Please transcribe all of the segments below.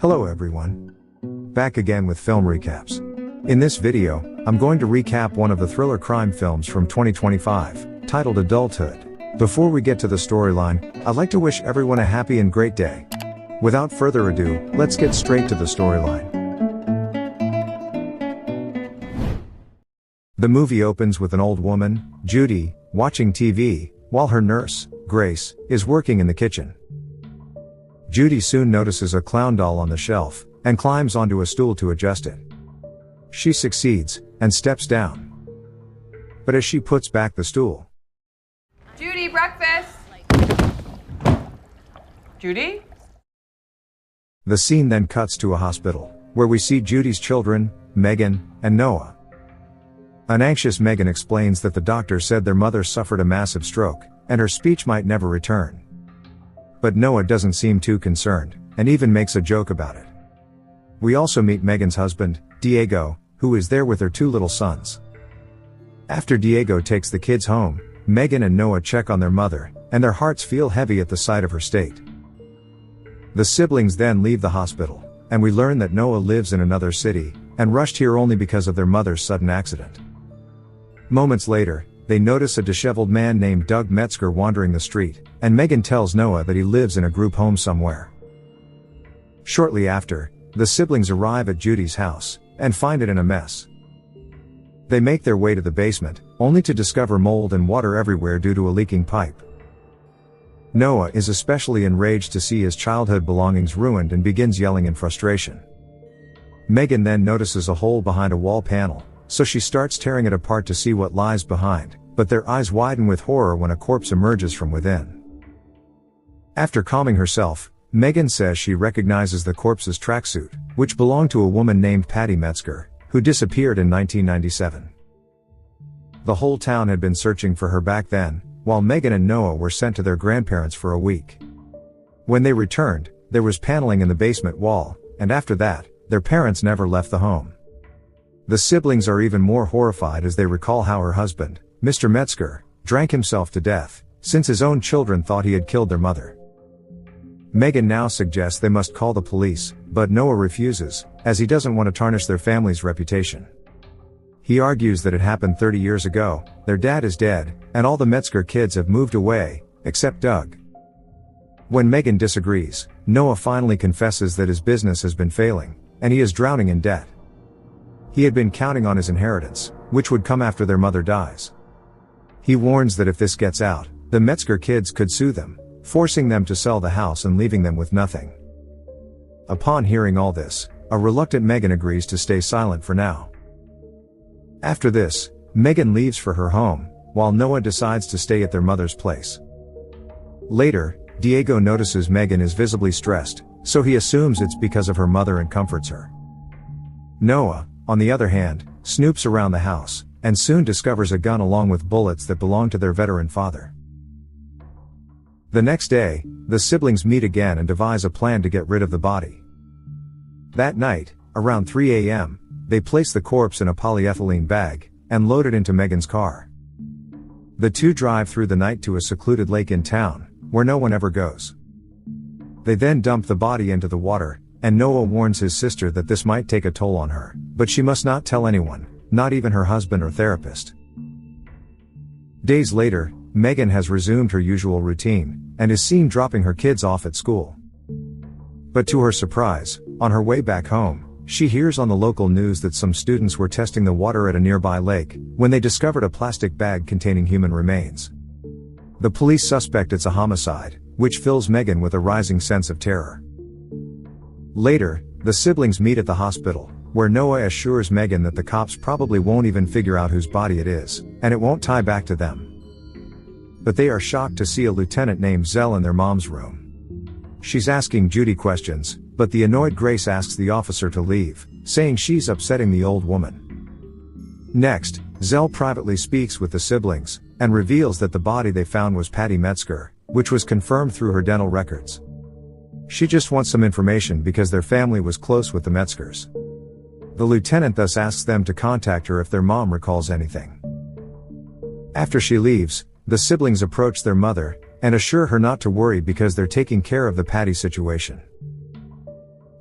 Hello everyone. Back again with film recaps. In this video, I'm going to recap one of the thriller crime films from 2025, titled Adulthood. Before we get to the storyline, I'd like to wish everyone a happy and great day. Without further ado, let's get straight to the storyline. The movie opens with an old woman, Judy, watching TV, while her nurse, Grace, is working in the kitchen. Judy soon notices a clown doll on the shelf, and climbs onto a stool to adjust it. She succeeds, and steps down. But as she puts back the stool, Judy, breakfast! Judy? The scene then cuts to a hospital, where we see Judy's children, Megan, and Noah. An anxious Megan explains that the doctor said their mother suffered a massive stroke, and her speech might never return. But Noah doesn't seem too concerned, and even makes a joke about it. We also meet Megan's husband, Diego, who is there with their two little sons. After Diego takes the kids home, Megan and Noah check on their mother, and their hearts feel heavy at the sight of her state. The siblings then leave the hospital, and we learn that Noah lives in another city, and rushed here only because of their mother's sudden accident. Moments later, they notice a disheveled man named Doug Metzger wandering the street, and Megan tells Noah that he lives in a group home somewhere. Shortly after, the siblings arrive at Judy's house, and find it in a mess. They make their way to the basement, only to discover mold and water everywhere due to a leaking pipe. Noah is especially enraged to see his childhood belongings ruined and begins yelling in frustration. Megan then notices a hole behind a wall panel, so she starts tearing it apart to see what lies behind, but their eyes widen with horror when a corpse emerges from within. After calming herself, Megan says she recognizes the corpse's tracksuit, which belonged to a woman named Patty Metzger, who disappeared in 1997. The whole town had been searching for her back then, while Megan and Noah were sent to their grandparents for a week. When they returned, there was paneling in the basement wall, and after that, their parents never left the home. The siblings are even more horrified as they recall how her husband, Mr. Metzger, drank himself to death, since his own children thought he had killed their mother. Megan now suggests they must call the police, but Noah refuses, as he doesn't want to tarnish their family's reputation. He argues that it happened 30 years ago, their dad is dead, and all the Metzger kids have moved away, except Doug. When Megan disagrees, Noah finally confesses that his business has been failing, and he is drowning in debt. He had been counting on his inheritance, which would come after their mother dies. He warns that if this gets out, the Metzger kids could sue them, forcing them to sell the house and leaving them with nothing. Upon hearing all this, a reluctant Megan agrees to stay silent for now. After this, Megan leaves for her home, while Noah decides to stay at their mother's place. Later, Diego notices Megan is visibly stressed, so he assumes it's because of her mother and comforts her. Noah, on the other hand, snoops around the house, and soon discovers a gun along with bullets that belong to their veteran father. The next day, the siblings meet again and devise a plan to get rid of the body. That night, around 3 a.m., they place the corpse in a polyethylene bag, and load it into Megan's car. The two drive through the night to a secluded lake in town, where no one ever goes. They then dump the body into the water, and Noah warns his sister that this might take a toll on her, but she must not tell anyone, not even her husband or therapist. Days later, Megan has resumed her usual routine, and is seen dropping her kids off at school. But to her surprise, on her way back home, she hears on the local news that some students were testing the water at a nearby lake, when they discovered a plastic bag containing human remains. The police suspect it's a homicide, which fills Megan with a rising sense of terror. Later, the siblings meet at the hospital, where Noah assures Megan that the cops probably won't even figure out whose body it is, and it won't tie back to them. But they are shocked to see a lieutenant named Zell in their mom's room. She's asking Judy questions, but the annoyed Grace asks the officer to leave, saying she's upsetting the old woman. Next, Zell privately speaks with the siblings, and reveals that the body they found was Patty Metzger, which was confirmed through her dental records. She just wants some information because their family was close with the Metzgers. The lieutenant thus asks them to contact her if their mom recalls anything. After she leaves, the siblings approach their mother, and assure her not to worry because they're taking care of the Patty situation.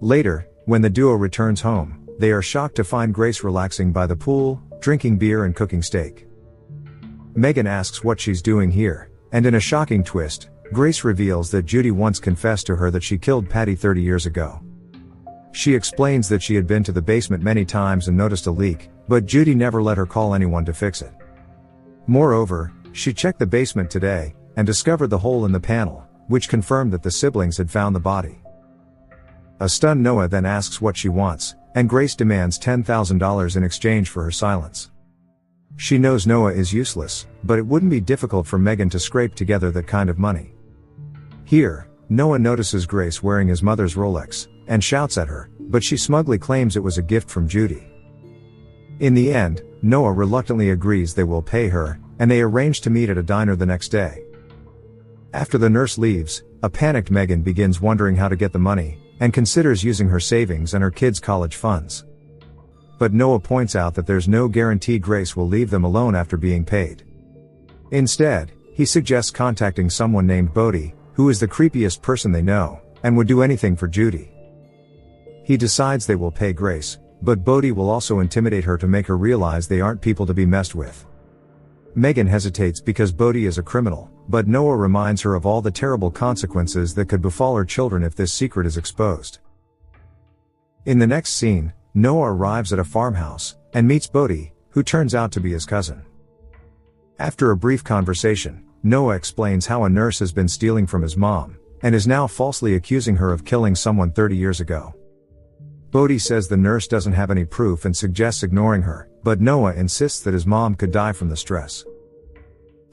Later, when the duo returns home, they are shocked to find Grace relaxing by the pool, drinking beer and cooking steak. Megan asks what she's doing here, and in a shocking twist, Grace reveals that Judy once confessed to her that she killed Patty 30 years ago. She explains that she had been to the basement many times and noticed a leak, but Judy never let her call anyone to fix it. Moreover, she checked the basement today, and discovered the hole in the panel, which confirmed that the siblings had found the body. A stunned Noah then asks what she wants, and Grace demands $10,000 in exchange for her silence. She knows Noah is useless, but it wouldn't be difficult for Megan to scrape together that kind of money. Here, Noah notices Grace wearing his mother's Rolex, and shouts at her, but she smugly claims it was a gift from Judy. In the end, Noah reluctantly agrees they will pay her, and they arrange to meet at a diner the next day. After the nurse leaves, a panicked Megan begins wondering how to get the money, and considers using her savings and her kids' college funds. But Noah points out that there's no guarantee Grace will leave them alone after being paid. Instead, he suggests contacting someone named Bodhi, who is the creepiest person they know, and would do anything for Judy. He decides they will pay Grace, but Bodhi will also intimidate her to make her realize they aren't people to be messed with. Megan hesitates because Bodhi is a criminal, but Noah reminds her of all the terrible consequences that could befall her children if this secret is exposed. In the next scene, Noah arrives at a farmhouse, and meets Bodhi, who turns out to be his cousin. After a brief conversation, Noah explains how a nurse has been stealing from his mom, and is now falsely accusing her of killing someone 30 years ago. Bodhi says the nurse doesn't have any proof and suggests ignoring her, but Noah insists that his mom could die from the stress.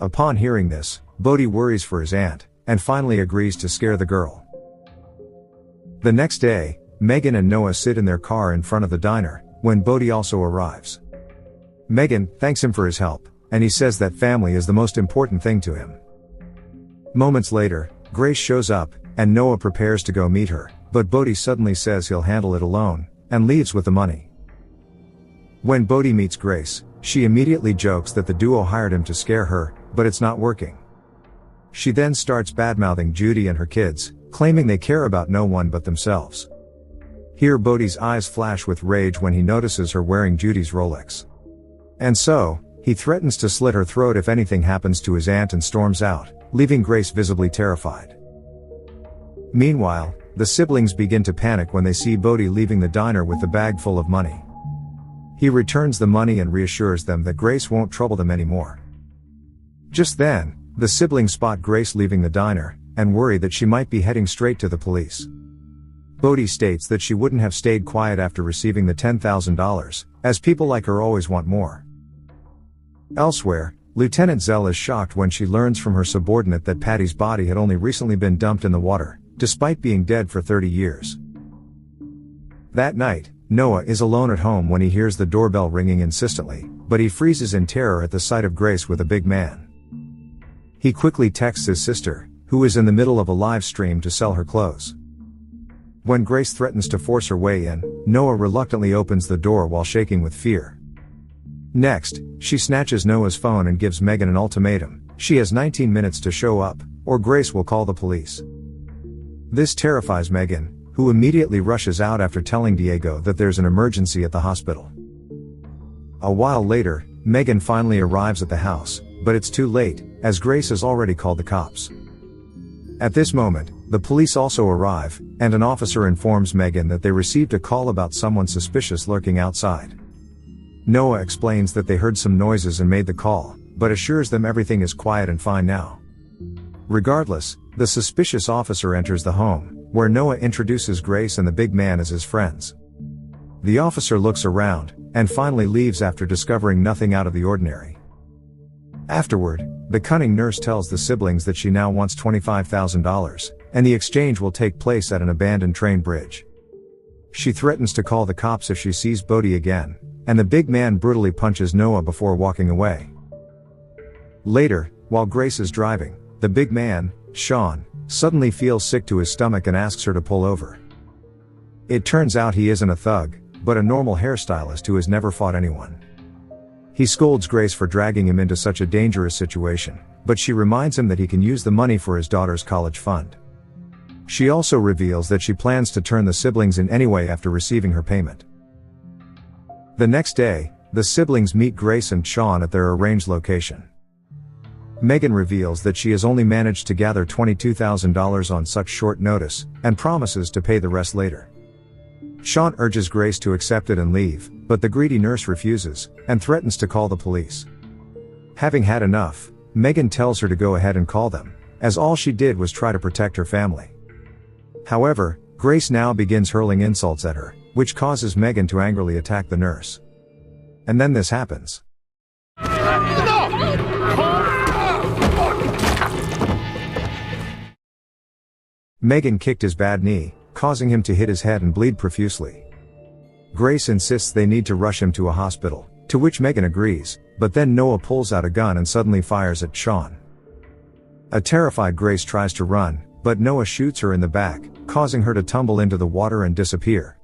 Upon hearing this, Bodhi worries for his aunt, and finally agrees to scare the girl. The next day, Megan and Noah sit in their car in front of the diner, when Bodhi also arrives. Megan thanks him for his help, and he says that family is the most important thing to him. Moments later, Grace shows up, and Noah prepares to go meet her, but Bodhi suddenly says he'll handle it alone, and leaves with the money. When Bodhi meets Grace, she immediately jokes that the duo hired him to scare her, but it's not working. She then starts badmouthing Judy and her kids, claiming they care about no one but themselves. Here Bodhi's eyes flash with rage when he notices her wearing Judy's Rolex. And so, he threatens to slit her throat if anything happens to his aunt and storms out, leaving Grace visibly terrified. Meanwhile, the siblings begin to panic when they see Bodhi leaving the diner with the bag full of money. He returns the money and reassures them that Grace won't trouble them anymore. Just then, the siblings spot Grace leaving the diner, and worry that she might be heading straight to the police. Bodhi states that she wouldn't have stayed quiet after receiving the $10,000, as people like her always want more. Elsewhere, Lieutenant Zell is shocked when she learns from her subordinate that Patty's body had only recently been dumped in the water, despite being dead for 30 years. That night, Noah is alone at home when he hears the doorbell ringing insistently, but he freezes in terror at the sight of Grace with a big man. He quickly texts his sister, who is in the middle of a live stream to sell her clothes. When Grace threatens to force her way in, Noah reluctantly opens the door while shaking with fear. Next, she snatches Noah's phone and gives Megan an ultimatum: she has 19 minutes to show up, or Grace will call the police. This terrifies Megan, who immediately rushes out after telling Diego that there's an emergency at the hospital. A while later, Megan finally arrives at the house, but it's too late, as Grace has already called the cops. At this moment, the police also arrive, and an officer informs Megan that they received a call about someone suspicious lurking outside. Noah explains that they heard some noises and made the call, but assures them everything is quiet and fine now. Regardless, the suspicious officer enters the home, where Noah introduces Grace and the big man as his friends. The officer looks around, and finally leaves after discovering nothing out of the ordinary. Afterward, the cunning nurse tells the siblings that she now wants $25,000, and the exchange will take place at an abandoned train bridge. She threatens to call the cops if she sees Bodhi again, and the big man brutally punches Noah before walking away. Later, while Grace is driving, the big man, Sean, suddenly feels sick to his stomach and asks her to pull over. It turns out he isn't a thug, but a normal hairstylist who has never fought anyone. He scolds Grace for dragging him into such a dangerous situation, but she reminds him that he can use the money for his daughter's college fund. She also reveals that she plans to turn the siblings in anyway after receiving her payment. The next day, the siblings meet Grace and Sean at their arranged location. Megan reveals that she has only managed to gather $22,000 on such short notice, and promises to pay the rest later. Sean urges Grace to accept it and leave, but the greedy nurse refuses, and threatens to call the police. Having had enough, Megan tells her to go ahead and call them, as all she did was try to protect her family. However, Grace now begins hurling insults at her, which causes Megan to angrily attack the nurse. And then this happens. Megan kicked his bad knee, causing him to hit his head and bleed profusely. Grace insists they need to rush him to a hospital, to which Megan agrees, but then Noah pulls out a gun and suddenly fires at Sean. A terrified Grace tries to run, but Noah shoots her in the back, causing her to tumble into the water and disappear.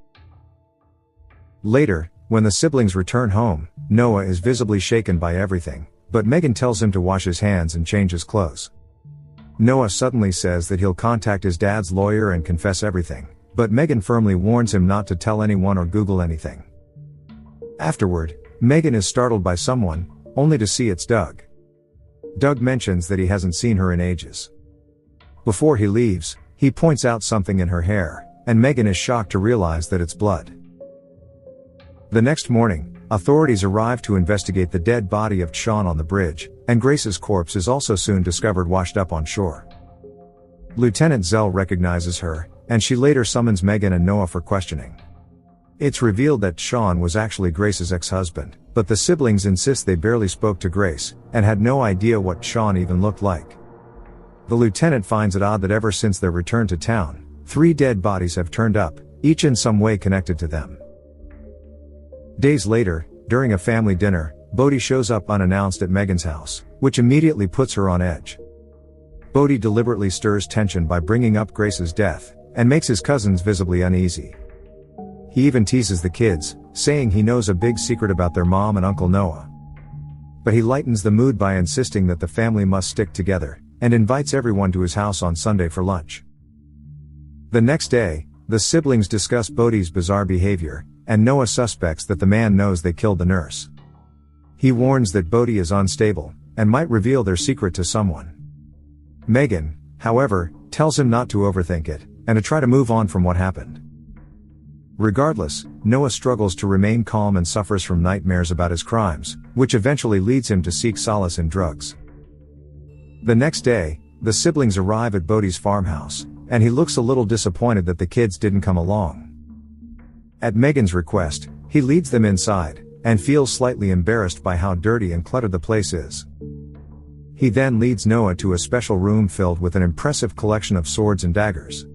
Later, when the siblings return home, Noah is visibly shaken by everything, but Megan tells him to wash his hands and change his clothes. Noah suddenly says that he'll contact his dad's lawyer and confess everything, but Megan firmly warns him not to tell anyone or Google anything. Afterward, Megan is startled by someone, only to see it's Doug. Doug mentions that he hasn't seen her in ages. Before he leaves, he points out something in her hair, and Megan is shocked to realize that it's blood. The next morning, authorities arrive to investigate the dead body of Sean on the bridge, and Grace's corpse is also soon discovered washed up on shore. Lieutenant Zell recognizes her, and she later summons Megan and Noah for questioning. It's revealed that Sean was actually Grace's ex-husband, but the siblings insist they barely spoke to Grace, and had no idea what Sean even looked like. The lieutenant finds it odd that ever since their return to town, 3 dead bodies have turned up, each in some way connected to them. Days later, during a family dinner, Bodhi shows up unannounced at Megan's house, which immediately puts her on edge. Bodhi deliberately stirs tension by bringing up Grace's death, and makes his cousins visibly uneasy. He even teases the kids, saying he knows a big secret about their mom and Uncle Noah. But he lightens the mood by insisting that the family must stick together, and invites everyone to his house on Sunday for lunch. The next day, the siblings discuss Bodhi's bizarre behavior, and Noah suspects that the man knows they killed the nurse. He warns that Bodhi is unstable, and might reveal their secret to someone. Megan, however, tells him not to overthink it, and to try to move on from what happened. Regardless, Noah struggles to remain calm and suffers from nightmares about his crimes, which eventually leads him to seek solace in drugs. The next day, the siblings arrive at Bodhi's farmhouse, and he looks a little disappointed that the kids didn't come along. At Megan's request, he leads them inside, and feels slightly embarrassed by how dirty and cluttered the place is. He then leads Noah to a special room filled with an impressive collection of swords and daggers.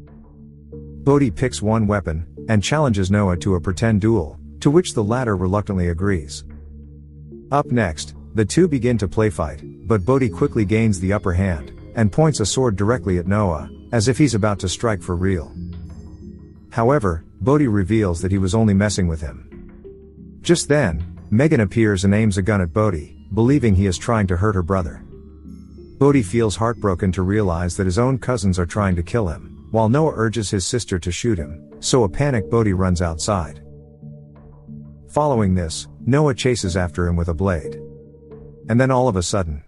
Bodhi picks one weapon, and challenges Noah to a pretend duel, to which the latter reluctantly agrees. Up next, the two begin to play fight, but Bodhi quickly gains the upper hand, and points a sword directly at Noah, as if he's about to strike for real. However, Bodhi reveals that he was only messing with him. Just then, Megan appears and aims a gun at Bodhi, believing he is trying to hurt her brother. Bodhi feels heartbroken to realize that his own cousins are trying to kill him, while Noah urges his sister to shoot him, so a panicked Bodhi runs outside. Following this, Noah chases after him with a blade. And then all of a sudden,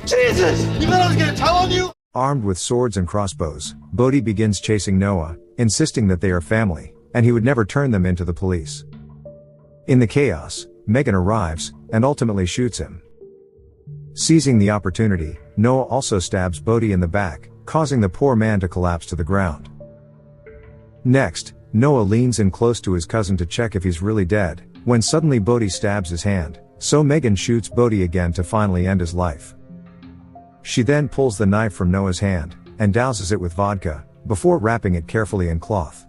Jesus! You thought I was gonna tell on you? Armed with swords and crossbows, Bodhi begins chasing Noah, insisting that they are family, and he would never turn them into the police. In the chaos, Megan arrives, and ultimately shoots him. Seizing the opportunity, Noah also stabs Bodhi in the back, causing the poor man to collapse to the ground. Next, Noah leans in close to his cousin to check if he's really dead, when suddenly Bodhi stabs his hand, so Megan shoots Bodhi again to finally end his life. She then pulls the knife from Noah's hand, and douses it with vodka, before wrapping it carefully in cloth.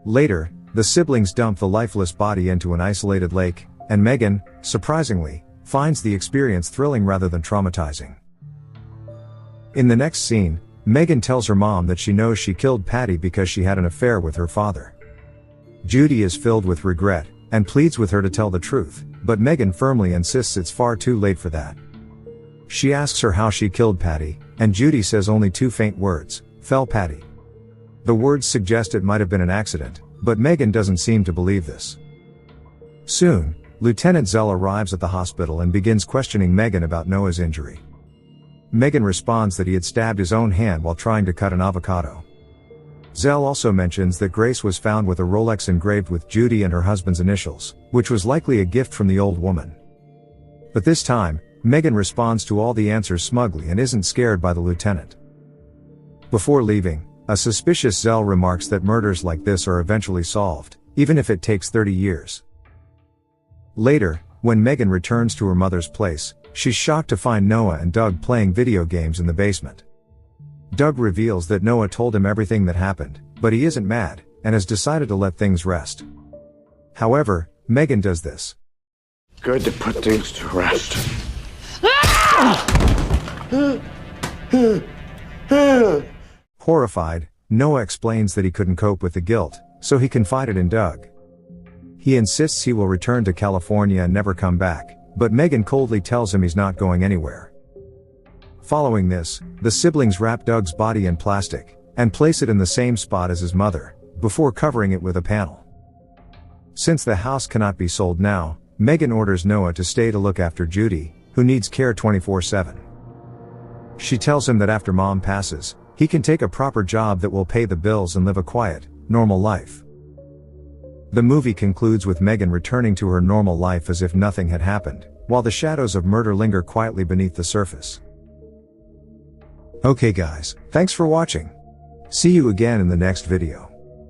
Later, the siblings dump the lifeless body into an isolated lake, and Megan, surprisingly, finds the experience thrilling rather than traumatizing. In the next scene, Megan tells her mom that she knows she killed Patty because she had an affair with her father. Judy is filled with regret, and pleads with her to tell the truth, but Megan firmly insists it's far too late for that. She asks her how she killed Patty, and Judy says only two faint words, "Fell Patty." The words suggest it might have been an accident, but Megan doesn't seem to believe this. Soon, Lieutenant Zell arrives at the hospital and begins questioning Megan about Noah's injury. Megan responds that he had stabbed his own hand while trying to cut an avocado. Zell also mentions that Grace was found with a Rolex engraved with Judy and her husband's initials, which was likely a gift from the old woman. But this time, Megan responds to all the answers smugly and isn't scared by the lieutenant. Before leaving, a suspicious Zell remarks that murders like this are eventually solved, even if it takes 30 years. Later, when Megan returns to her mother's place, she's shocked to find Noah and Doug playing video games in the basement. Doug reveals that Noah told him everything that happened, but he isn't mad, and has decided to let things rest. However, Megan does this. Good to put things to rest. Horrified, Noah explains that he couldn't cope with the guilt, so he confided in Doug. He insists he will return to California and never come back, but Megan coldly tells him he's not going anywhere. Following this, the siblings wrap Doug's body in plastic, and place it in the same spot as his mother, before covering it with a panel. Since the house cannot be sold now, Megan orders Noah to stay to look after Judy, who needs care 24/7. She tells him that after Mom passes, he can take a proper job that will pay the bills and live a quiet, normal life. The movie concludes with Megan returning to her normal life as if nothing had happened, while the shadows of murder linger quietly beneath the surface. Okay guys, thanks for watching. See you again in the next video.